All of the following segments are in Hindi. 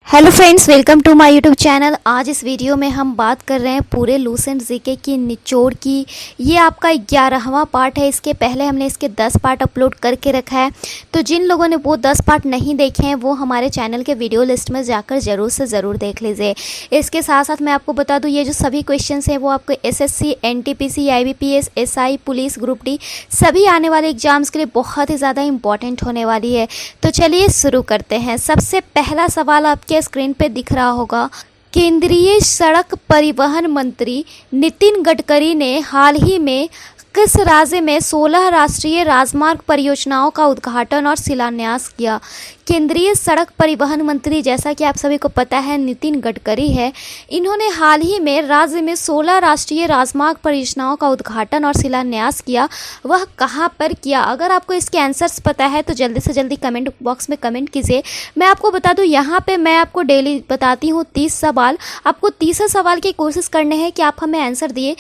Hello friends, welcome to my YouTube channel. आज इस वीडियो में हम बात कर रहे हैं पूरे लूसेंट जीके की निचोड़ की। ये आपका 11वां पार्ट है। इसके पहले हमने इसके 10 पार्ट अपलोड करके रखा है, तो जिन लोगों ने वो 10 पार्ट नहीं देखे हैं वो हमारे चैनल के वीडियो लिस्ट में जाकर ज़रूर से ज़रूर देख लीजिए। इसके साथ साथ मैं आपको बता दूँ, ये जो सभी क्वेश्चन हैं वो आपको SSC, NTPC, IBPS, SI, police, group D सभी आने वाले एग्जाम्स के लिए बहुत ही ज़्यादा इंपॉर्टेंट होने वाली है। तो चलिए शुरू करते हैं। सबसे पहला सवाल आपके स्क्रीन पे दिख रहा होगा। केंद्रीय सड़क परिवहन मंत्री नितिन गडकरी ने हाल ही में किस राज्य में 16 राष्ट्रीय राजमार्ग परियोजनाओं का उद्घाटन और शिलान्यास किया? केंद्रीय सड़क परिवहन मंत्री, जैसा कि आप सभी को पता है, नितिन गडकरी है। इन्होंने हाल ही में राज्य में 16 राष्ट्रीय राजमार्ग परियोजनाओं का उद्घाटन और शिलान्यास किया। वह कहाँ पर किया? अगर आपको इसके आंसर्स पता है तो जल्दी से जल्दी कमेंट बॉक्स में कमेंट कीजिए। मैं आपको बता दूं, यहाँ पे मैं आपको डेली बताती हूँ 30 सवाल। आपको 30 सवाल की कोशिश करने हैं कि आप हमें आंसर दिए,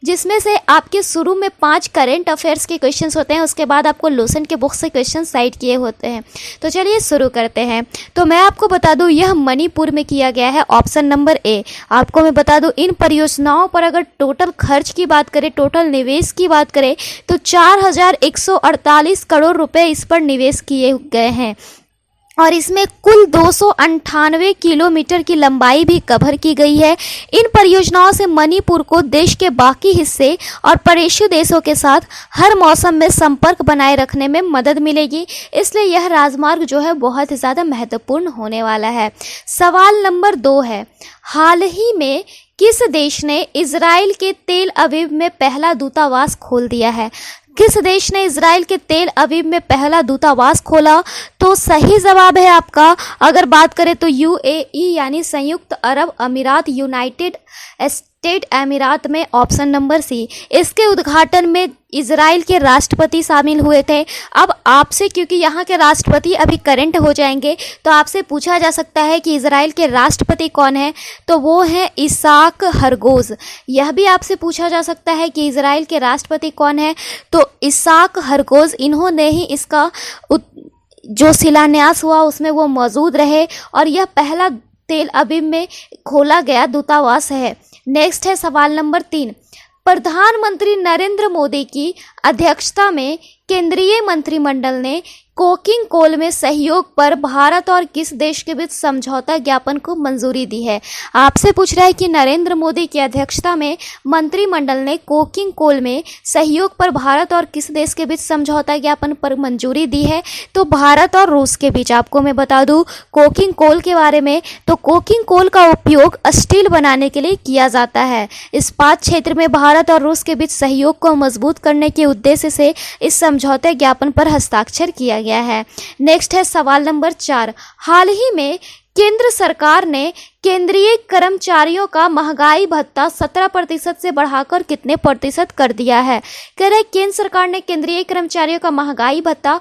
जिसमें से आपके शुरू में 5 करेंट अफेयर्स के क्वेश्चंस होते हैं, उसके बाद आपको लूसेंट के बुक से क्वेश्चन साइड किए होते हैं। तो चलिए शुरू करते हैं। तो मैं आपको बता दूं, यह मणिपुर में किया गया है, ऑप्शन नंबर ए। आपको मैं बता दूं, इन परियोजनाओं पर अगर टोटल खर्च की बात करें, टोटल निवेश की बात करें, तो 4148 करोड़ रुपए इस पर निवेश किए गए हैं और इसमें कुल 298 किलोमीटर की लंबाई भी कवर की गई है। इन परियोजनाओं से मणिपुर को देश के बाकी हिस्से और पड़ोसी देशों के साथ हर मौसम में संपर्क बनाए रखने में मदद मिलेगी, इसलिए यह राजमार्ग जो है बहुत ही ज़्यादा महत्वपूर्ण होने वाला है। सवाल नंबर 2 है, हाल ही में किस देश ने इजराइल के तेल अवीव में पहला दूतावास खोल दिया है? किस देश ने इजराइल के तेल अवीव में पहला दूतावास खोला? तो सही जवाब है आपका, अगर बात करें तो यूएई यानी संयुक्त अरब अमीरात, यूनाइटेड स्टेट अमीरात में, ऑप्शन नंबर सी। इसके उद्घाटन में इजराइल के राष्ट्रपति शामिल हुए थे। अब आपसे, क्योंकि यहाँ के राष्ट्रपति अभी करंट हो जाएंगे, तो आपसे पूछा जा सकता है कि इजराइल के राष्ट्रपति कौन है, तो वो हैं इसाक हरगोज। यह भी आपसे पूछा जा सकता है कि इजराइल के राष्ट्रपति कौन है, तो इसाक हरगोज। इन्होंने ही इसका जो शिलान्यास हुआ उसमें वो मौजूद रहे और यह पहला तेल अवीव में खोला गया दूतावास है। नेक्स्ट है सवाल नंबर 3। प्रधानमंत्री नरेंद्र मोदी की अध्यक्षता में केंद्रीय मंत्रिमंडल ने कोकिंग कोल में सहयोग पर भारत और किस देश के बीच समझौता ज्ञापन को मंजूरी दी है? आपसे पूछ रहा है कि नरेंद्र मोदी की अध्यक्षता में मंत्रिमंडल ने कोकिंग कोल में सहयोग पर भारत और किस देश के बीच समझौता ज्ञापन पर मंजूरी दी है? तो भारत और रूस के बीच। आपको मैं बता दूं कोकिंग कोल के बारे में, तो कोकिंग कोल का उपयोग स्टील बनाने के लिए किया जाता है। इस्पात क्षेत्र में भारत और रूस के बीच सहयोग को मजबूत करने के उद्देश्य से इस समझौते ज्ञापन पर हस्ताक्षर किया गया है। नेक्स्ट है सवाल नंबर 4। हाल ही में केंद्र सरकार ने केंद्रीय कर्मचारियों का महंगाई भत्ता 17% से बढ़ाकर कितने प्रतिशत कर दिया है? कह रहे केंद्र सरकार ने केंद्रीय कर्मचारियों का महंगाई भत्ता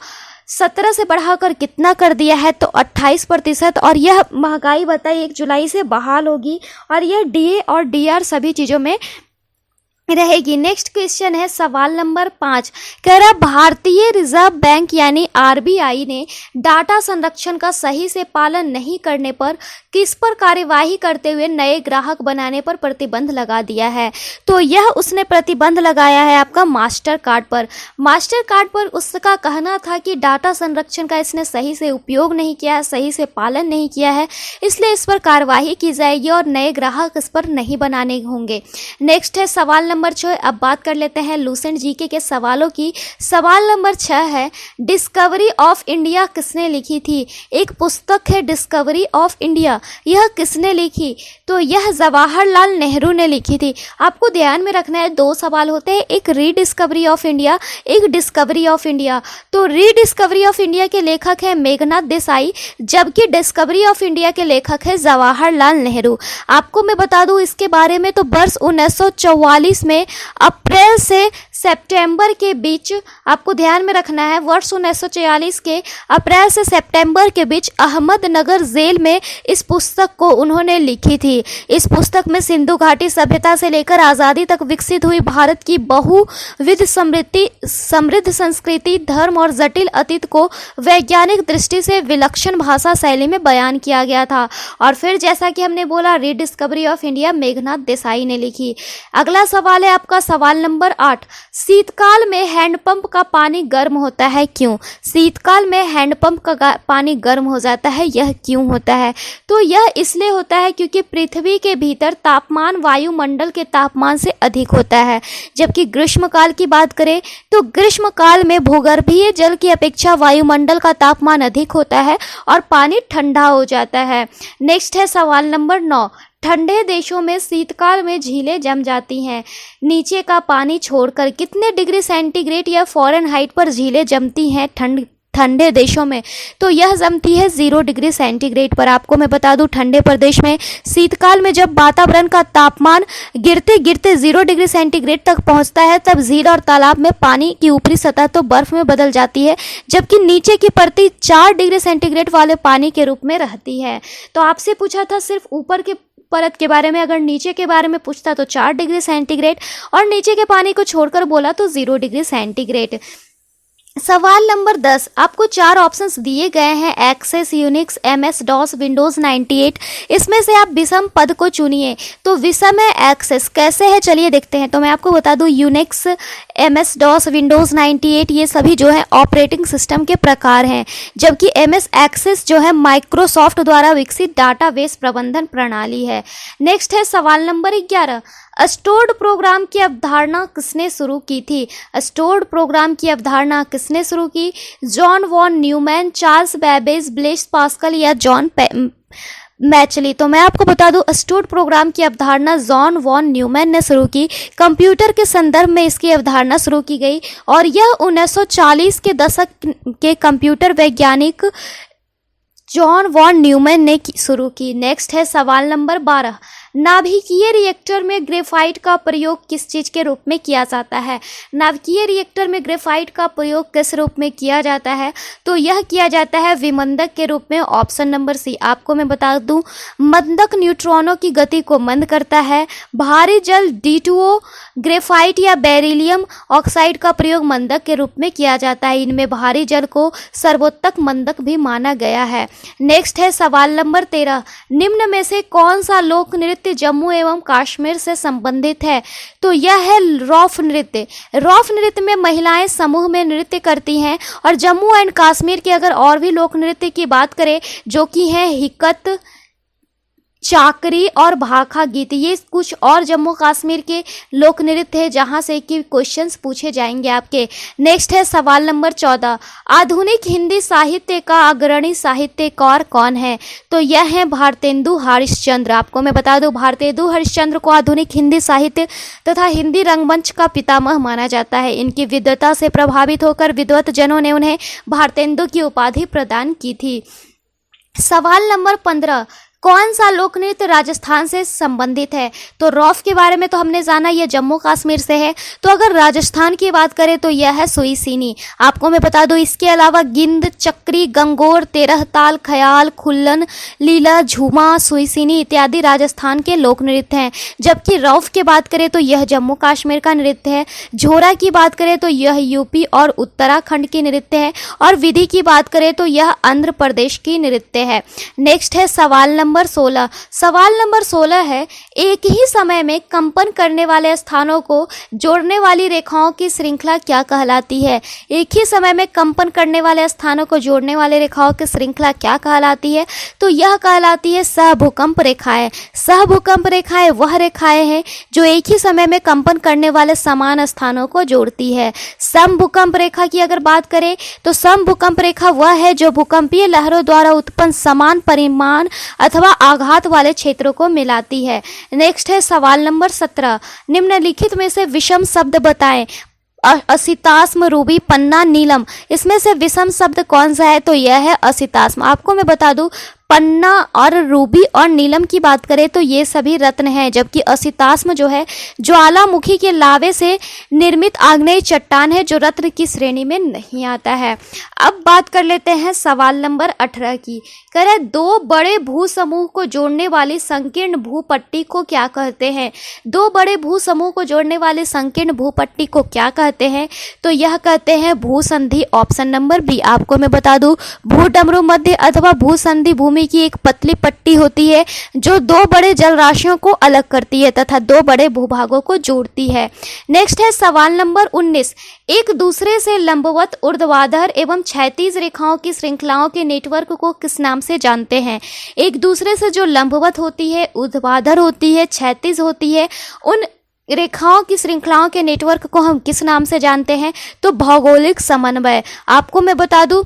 17 से बढ़ाकर कितना कर दिया है? तो 28%। और यह महंगाई भत्ता 1 जुलाई से बहाल होगी और यह डीए और डीआर सभी चीज़ों में रहेगी। नेक्स्ट क्वेश्चन है सवाल नंबर 5। कह रहा भारतीय रिजर्व बैंक यानी आरबीआई ने डाटा संरक्षण का सही से पालन नहीं करने पर किस पर कार्यवाही करते हुए नए ग्राहक बनाने पर प्रतिबंध लगा दिया है? तो यह उसने प्रतिबंध लगाया है आपका मास्टर कार्ड पर। मास्टर कार्ड पर उसका कहना था कि डाटा संरक्षण का इसने सही से उपयोग नहीं किया है, सही से पालन नहीं किया है, इसलिए इस पर कार्यवाही की जाएगी और नए ग्राहक इस पर नहीं बनाने होंगे। नेक्स्ट है सवाल नंबर 6। अब बात कर लेते हैं लूसेंट जीके के सवालों की। सवाल नंबर 6 है, डिस्कवरी ऑफ इंडिया किसने लिखी थी? एक पुस्तक है डिस्कवरी ऑफ इंडिया, यह किसने लिखी? तो यह जवाहरलाल नेहरू ने लिखी थी। आपको ध्यान में रखना है 2 सवाल होते हैं, एक रीडिस्कवरी ऑफ इंडिया, एक डिस्कवरी ऑफ इंडिया। तो रीडिस्कवरी ऑफ इंडिया के लेखक है मेघनाथ देसाई, जबकि डिस्कवरी ऑफ इंडिया के लेखक है जवाहरलाल नेहरू। आपको मैं बता दूं इसके बारे में, तो वर्ष 1944 में अप्रैल से सितंबर के बीच, आपको ध्यान में रखना है, वर्ष 1944 के अप्रैल से सितंबर के बीच अहमदनगर जेल में इस पुस्तक को उन्होंने लिखी थी। इस पुस्तक में सिंधु घाटी सभ्यता से लेकर आज़ादी तक विकसित हुई भारत की बहुविध समृद्ध संस्कृति, धर्म और जटिल अतीत को वैज्ञानिक दृष्टि से विलक्षण भाषा शैली में बयान किया गया था। और फिर जैसा कि हमने बोला, rediscovery of India Meghnath Desai ने लिखी। अगला सवाल है आपका सवाल नंबर 8। शीतकाल में हैंडपंप का पानी गर्म होता है, क्यों? शीतकाल में हैंडपंप का पानी गर्म हो जाता है, यह क्यों होता है? तो यह इसलिए होता है क्योंकि पृथ्वी के भीतर तापमान वायुमंडल के तापमान से अधिक होता है। जबकि ग्रीष्मकाल की बात करें तो ग्रीष्मकाल में भूगर्भीय जल की अपेक्षा वायुमंडल का तापमान अधिक होता है और पानी ठंडा हो जाता है। नेक्स्ट है सवाल नंबर 9। ठंडे देशों में शीतकाल में झीलें जम जाती हैं। नीचे का पानी छोड़कर कितने डिग्री सेंटीग्रेड या फ़ारेनहाइट पर झीलें जमती हैं ठंडे देशों में? तो यह जमती है 0 डिग्री सेंटीग्रेड पर। आपको मैं बता दूं, ठंडे प्रदेश में शीतकाल में जब वातावरण का तापमान गिरते गिरते 0 डिग्री सेंटीग्रेड तक पहुंचता है, तब झील और तालाब में पानी की ऊपरी सतह तो बर्फ में बदल जाती है, जबकि नीचे की परत 4 डिग्री सेंटीग्रेड वाले पानी के रूप में रहती है। तो आपसे पूछा था सिर्फ ऊपर के परत के बारे में, अगर नीचे के बारे में पूछता तो 4 डिग्री सेंटीग्रेड, और नीचे के पानी को छोड़कर बोला तो 0 डिग्री सेंटीग्रेड। सवाल नंबर 10। आपको 4 ऑप्शंस दिए गए हैं, access, Unix, MS DOS, Windows 98। इसमें से आप विषम पद को चुनिए। तो विषम है एक्सेस, कैसे है चलिए देखते हैं। तो मैं आपको बता दूं, यूनिक्स, MS DOS, विंडोज़ 98 ये सभी जो है ऑपरेटिंग सिस्टम के प्रकार हैं, जबकि MS एक्सेस जो है माइक्रोसॉफ्ट द्वारा विकसित डाटाबेस प्रबंधन प्रणाली है। नेक्स्ट है सवाल नंबर 11। स्टोर्ड प्रोग्राम की अवधारणा किसने शुरू की थी? स्टोर्ड प्रोग्राम की अवधारणा किसने शुरू की? John von Neumann, Charles Babbage, Blaise Pascal या जॉन मैचली? तो मैं आपको बता दूं, स्टोर्ड प्रोग्राम की अवधारणा जॉन वॉन न्यूमैन ने शुरू की। कंप्यूटर के संदर्भ में इसकी अवधारणा शुरू की गई और यह 1940 के दशक के कंप्यूटर वैज्ञानिक जॉन वॉन न्यूमैन ने शुरू की। नेक्स्ट है सवाल नंबर 12। नाभिकीय रिएक्टर में ग्रेफाइट का प्रयोग किस चीज़ के रूप में किया जाता है? नाभिकीय रिएक्टर में ग्रेफाइट का प्रयोग किस रूप में किया जाता है? तो यह किया जाता है विमंदक के रूप में। Option number C. आपको मैं बता दूं, मंदक न्यूट्रॉनों की गति को मंद करता है। भारी जल D2O, ग्रेफाइट या बेरिलियम ऑक्साइड का प्रयोग मंदक के रूप में किया जाता है। इनमें भारी जल को सर्वोत्तक मंदक भी माना गया है। नेक्स्ट है सवाल नंबर 13। निम्न में से कौन सा लोक नृत्य जम्मू एवं कश्मीर से संबंधित है? तो यह है रौफ नृत्य। रौफ नृत्य में महिलाएं समूह में नृत्य करती हैं और जम्मू एंड कश्मीर के अगर और भी लोक नृत्य की बात करें, जो कि हैं हिकत, चाकरी और भाखा गीत, ये कुछ और जम्मू कश्मीर के लोक नृत्य है जहाँ से कि क्वेश्चंस पूछे जाएंगे आपके। नेक्स्ट है सवाल नंबर 14। आधुनिक हिंदी साहित्य का अग्रणी साहित्यकार कौन है? तो यह है भारतेंदु हरिश्चंद्र। आपको मैं बता दूं, भारतेंदु हरिश्चंद्र को आधुनिक हिंदी साहित्य तथा हिंदी रंगमंच का पितामह माना जाता है। इनकी विद्वता से प्रभावित होकर विद्वत जनों ने उन्हें भारतेंदु की उपाधि प्रदान की थी। सवाल नंबर 15। कौन सा लोक नृत्य राजस्थान से संबंधित है? तो रौफ के बारे में तो हमने जाना, यह जम्मू कश्मीर से है। तो अगर राजस्थान की बात करें तो यह है सुईसीनी। आपको मैं बता दूं, इसके अलावा गिंद, चक्री, गंगोर, तेरह ताल, ख्याल, खुल्लन, लीला, झूमा, सुईसीनी इत्यादि राजस्थान के लोक नृत्य हैं। जबकि रौफ की बात करें तो यह जम्मू कश्मीर का नृत्य है। झोरा की बात करें तो यह यूपी और उत्तराखंड की नृत्य है और विधि की बात करें तो यह आंध्र प्रदेश की नृत्य है। नेक्स्ट है सवाल नंबर 16। सवाल नंबर 16 है, एक ही समय में कंपन करने वाले स्थानों को जोड़ने वाली रेखाओं की श्रृंखला क्या कहलाती है? एक ही समय में कंपन करने वाले स्थानों को जोड़ने वाली रेखाओं की श्रृंखला क्या कहलाती है? तो यह कहलाती है सहभूकंप रेखाएं। सहभूकंप रेखाएं वह रेखाएं हैं जो एक ही समय में कंपन करने वाले समान स्थानों को जोड़ती है। समभूकंप रेखा की अगर बात करें तो समभूकंप रेखा वह है जो भूकंपीय लहरों द्वारा उत्पन्न समान परिमाण अथवा आघात वाले क्षेत्रों को मिलाती है। नेक्स्ट है सवाल नंबर 17। निम्नलिखित में से विषम शब्द बताएं। असितास्म, रूबी, पन्ना, नीलम, इसमें से विषम शब्द कौन सा है? तो यह है असितास्म। आपको मैं बता दूं, पन्ना और रूबी और नीलम की बात करें तो ये सभी रत्न हैं, जबकि असितास्म जो है ज्वालामुखी के लावे से निर्मित आग्नेय चट्टान है जो रत्न की श्रेणी में नहीं आता है। अब बात कर लेते हैं सवाल नंबर 18 की। कह रहे दो बड़े भू समूह को जोड़ने वाली संकीर्ण भूपट्टी को क्या कहते हैं? दो बड़े भू समूह को जोड़ने वाली संकीर्ण भूपट्टी को क्या कहते हैं? तो यह कहते हैं भूसंधि। Option number B. आपको मैं बता दूं, भूडमरू मध्य अथवा भूसंधि भूमि की एक पतली पट्टी होती है जो दो बड़े जल राशियों को अलग करती है तथा दो बड़े भूभागों को जोड़ती है। नेक्स्ट है सवाल नंबर 19। एक दूसरे से लंबवत ऊर्ध्वाधर एवं क्षैतिज रेखाओं की श्रृंखलाओं के नेटवर्क को किस नाम से जानते हैं? एक दूसरे से जो लंबवत होती है, ऊर्ध्वाधर होती है, क्षैतिज होती है, उन रेखाओं की श्रृंखलाओं के नेटवर्क को हम किस नाम से जानते हैं? तो भौगोलिक समन्वय। आपको मैं बता दूं,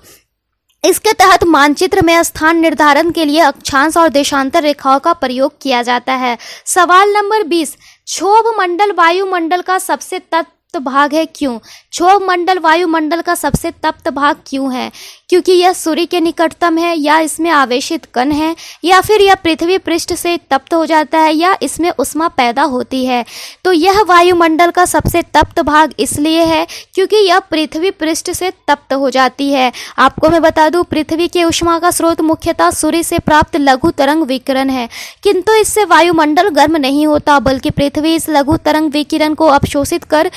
इसके तहत मानचित्र में स्थान निर्धारण के लिए अक्षांश और देशांतर रेखाओं का प्रयोग किया जाता है। सवाल नंबर 20। क्षोभ मंडल वायुमंडल का सबसे तप्त भाग है, क्यों? क्षोभ मंडल वायुमंडल का सबसे तप्त भाग क्यों है? क्योंकि यह सूर्य के निकटतम है, या इसमें आवेशित कण है, या फिर यह पृथ्वी पृष्ठ से तप्त हो जाता है, या इसमें उष्मा पैदा होती है। तो यह वायुमंडल का सबसे तप्त भाग इसलिए है क्योंकि यह पृथ्वी पृष्ठ से तप्त हो जाती है। आपको मैं बता दूं, पृथ्वी के ऊष्मा का स्रोत मुख्यतः सूर्य से प्राप्त लघु तरंग विकिरण है, किंतु इससे वायुमंडल गर्म नहीं होता, बल्कि पृथ्वी इस लघु तरंग विकिरण को अवशोषित कर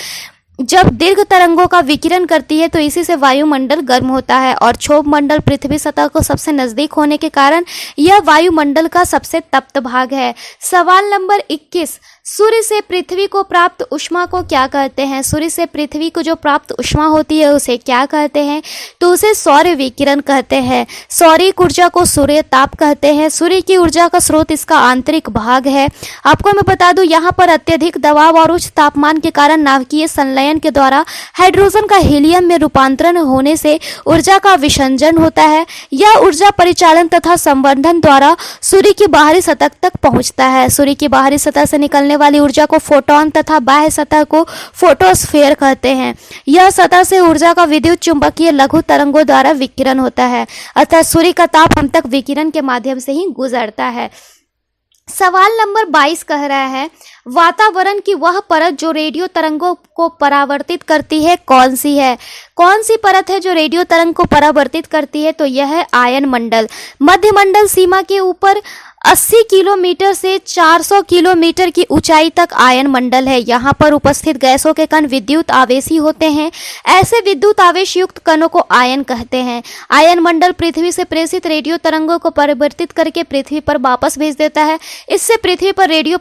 जब दीर्घ तरंगों का विकिरण करती है तो इसी से वायुमंडल गर्म होता है, और क्षोभ मंडल पृथ्वी सतह को सबसे नजदीक होने के कारण यह वायुमंडल का सबसे तप्त भाग है। सवाल नंबर 21। सूर्य से पृथ्वी को प्राप्त ऊष्मा को क्या कहते हैं? सूर्य से पृथ्वी को जो प्राप्त ऊष्मा होती है उसे क्या कहते हैं? तो उसे सौर विकिरण कहते हैं। सौरिक ऊर्जा को सूर्य ताप कहते हैं। सूर्य की ऊर्जा का स्रोत इसका आंतरिक भाग है। आपको मैं बता दूं, यहाँ पर अत्यधिक दबाव और उच्च तापमान के कारण नाभिकीय संलयन के द्वारा हाइड्रोजन का हीलियम में रूपांतरण होने से ऊर्जा का विसंजन होता है। यह ऊर्जा परिचालन तथा संवर्धन द्वारा सूर्य की बाहरी सतह तक पहुंचता है। सूर्य की बाहरी सतह से निकलने वाली ऊर्जा को फोटोन तथा बाह्य सतह को फोटोस्फीयर कहते हैं। यह सतह से ऊर्जा का विद्युत चुंबकीय लघु तरंगों द्वारा विकिरण होता है, अतः सूर्य का ताप हम तक विकिरण के माध्यम से ही गुजरता है। सवाल नंबर 22 कह रहा है वातावरण की वह परत जो रेडियो तरंगों को परावर्तित करती है कौन सी है? कौन सी परत है जो रेडियो तरंग को परावर्तित करती है? तो यह है आयन मंडल। मध्यमंडल सीमा के ऊपर 80 किलोमीटर से 400 किलोमीटर की ऊंचाई तक आयन मंडल है। यहाँ पर उपस्थित गैसों के कण विद्युत आवेशी होते हैं। ऐसे विद्युत आवेश युक्त कणों को आयन कहते हैं। आयन मंडल पृथ्वी से प्रेषित रेडियो तरंगों को परिवर्तित करके पृथ्वी पर वापस भेज देता है। इससे पृथ्वी पर रेडियो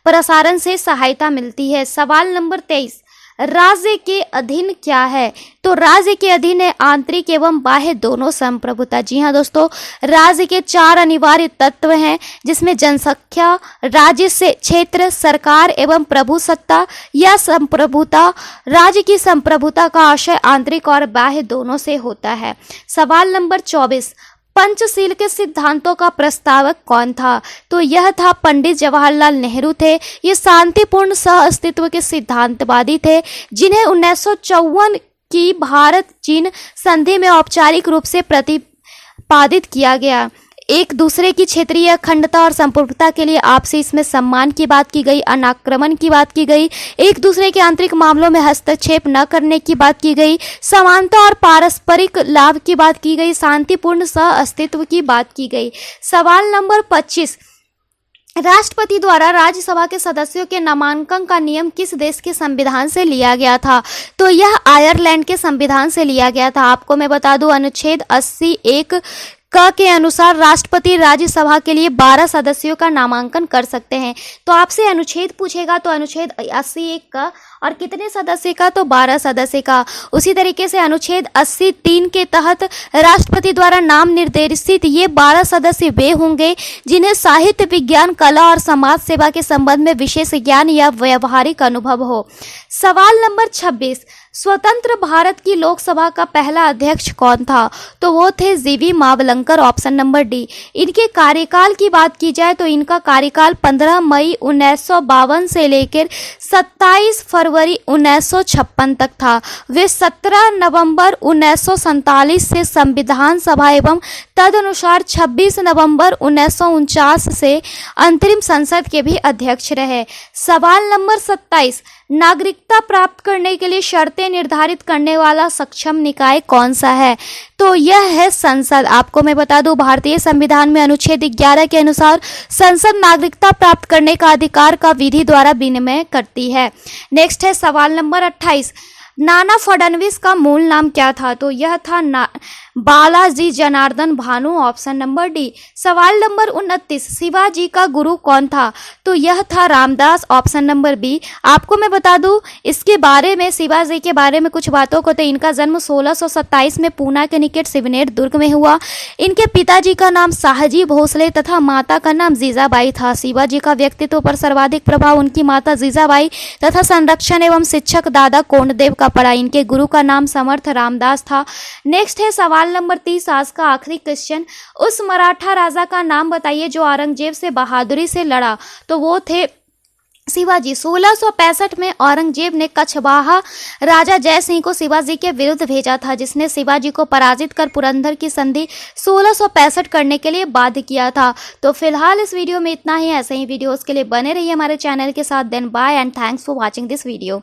प्रसारण से सहायता मिलती है। सवाल नंबर 23। राज्य के अधीन क्या है? तो राज्य के अधीन है आंतरिक एवं बाह्य दोनों संप्रभुता। जी हाँ दोस्तों, राज्य के 4 अनिवार्य तत्व हैं, जिसमें जनसंख्या, राज्य से क्षेत्र, सरकार एवं प्रभुसत्ता या संप्रभुता। राज्य की संप्रभुता का आशय आंतरिक और बाह्य दोनों से होता है। सवाल नंबर 24। पंचशील के सिद्धांतों का प्रस्तावक कौन था? तो यह था पंडित जवाहरलाल नेहरू थे। ये शांतिपूर्ण सह अस्तित्व के सिद्धांतवादी थे, जिन्हें 1954 की भारत चीन संधि में औपचारिक रूप से प्रतिपादित किया गया। एक दूसरे की क्षेत्रीय अखंडता और संप्रभुता के लिए आपसी इसमें सम्मान की बात की गई, अनाक्रमण की बात की गई, एक दूसरे के आंतरिक मामलों में हस्तक्षेप न करने की बात की गई, समानता और पारस्परिक लाभ की बात की गई, शांतिपूर्ण सह अस्तित्व की बात की गई। सवाल नंबर 25। राष्ट्रपति द्वारा राज्यसभा के सदस्यों के नामांकन का नियम किस देश के संविधान से लिया गया था? तो यह आयरलैंड के संविधान से लिया गया था। आपको मैं बता दूं, अनुच्छेद 80(1) के अनुसार राष्ट्रपति राज्यसभा के लिए 12 सदस्यों का नामांकन कर सकते हैं। तो आपसे अनुच्छेद पूछेगा तो अनुच्छेद 80(1) का, और कितने सदस्य का? तो 12 सदस्य का। उसी तरीके से अनुच्छेद 80(3) के तहत राष्ट्रपति द्वारा नाम निर्देशित ये 12 सदस्य वे होंगे जिन्हें साहित्य, विज्ञान, कला और समाज सेवा के संबंध में विशेष ज्ञान या व्यवहारिक अनुभव हो। सवाल नंबर 26। स्वतंत्र भारत की लोकसभा का पहला अध्यक्ष कौन था? तो वो थे जीवी मावलंकर, ऑप्शन नंबर डी। इनके कार्यकाल की बात की जाए तो इनका कार्यकाल 15 मई 1952 से लेकर 27 फरवरी 1956 तक था। वे 17 नवंबर 1947 से संविधान सभा एवं तदनुसार 26 नवंबर 1949 से अंतरिम संसद के भी अध्यक्ष रहे। सवाल नंबर 27, नागरिकता प्राप्त करने के लिए शर्तें निर्धारित करने वाला सक्षम निकाय कौन सा है? तो यह है संसद। आपको मैं बता दूं, भारतीय संविधान में अनुच्छेद 11 के अनुसार संसद नागरिकता प्राप्त करने का अधिकार का विधि द्वारा विनिमय करती है। नेक्स्ट है सवाल नंबर 28, नाना फडणवीस का मूल नाम क्या था? तो यह था Balaji Janardan Bhanu, option number D. सवाल नंबर 29, शिवाजी का गुरु कौन था? तो यह था रामदास, ऑप्शन नंबर बी। आपको मैं बता दूं इसके बारे में, शिवाजी के बारे में कुछ बातों को, तो इनका जन्म 1627 में पूना के निकट शिवनेर दुर्ग में हुआ। इनके पिताजी का नाम शाहजी भोसले तथा माता का नाम जीजाबाई था। शिवाजी का व्यक्तित्व पर सर्वाधिक प्रभाव उनकी माता जीजाबाई तथा संरक्षण एवं शिक्षक दादा कोंडदेव का पड़ा। इनके गुरु का नाम समर्थ रामदास था। नेक्स्ट है सवाल नंबर 30, आज का आखिरी क्वेश्चन, उस मराठा राजा का नाम बताइए जो औरंगजेब से बहादुरी से लड़ा। तो वो थे शिवाजी। 1665 में औरंगजेब ने कछवाहा राजा जय सिंह को शिवाजी के विरुद्ध भेजा था, जिसने शिवाजी को पराजित कर पुरंदर की संधि 1665 करने के लिए बाध्य किया था। तो फिलहाल इस वीडियो में इतना ही। ऐसे ही वीडियोस के लिए बने रहिए हमारे चैनल के साथ। Then bye and thanks for watching this video.